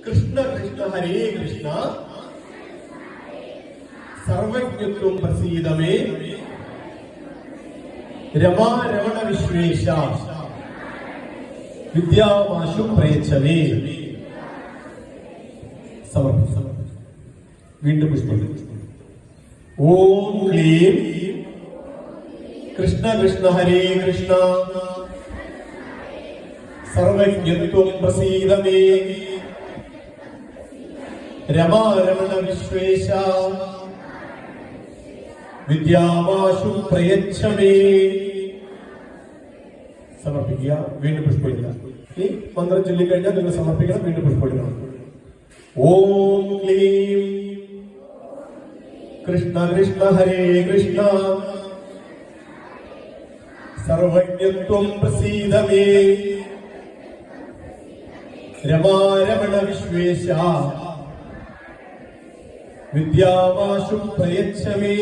കൃഷ്ണ കൃഷ്ണ ഹരേ കൃഷ്ണ സർവജ്ഞത്വം പ്രസീദമേ രമാ രമണ വിശ്വേശ വിദ്യാമാശു പ്രയച്ഛമേ. സമർപ്പിച്ചു. വീണ്ടും പുഷ്പം. ഓം ക്ലീം കൃഷ്ണ കൃഷ്ണ ഹരേ കൃഷ്ണ സർവജ്ഞത്വം പ്രസീദമേ രമാ രമണ വിശ്വേശ വിദ്യാമാശു പ്രയച്ഛമേ. സമർപ്പിക്കുക. വീണ്ടും പുഷ്പിക്കുക. ഈ മന്ത്രം ചൊല്ലിക്കഴിഞ്ഞാൽ നിങ്ങൾ സമർപ്പിക്കണം. വീണ്ടും പുഷ്പിക്കണം. ഓം ക്ലീം കൃഷ്ണ കൃഷ്ണ ഹരേ കൃഷ്ണ സർവജ്ഞത്വം പ്രസീദമേ രമാ രമണ വിശ്വേശ വിദ്യാമാശു പ്രയച്ഛമേ.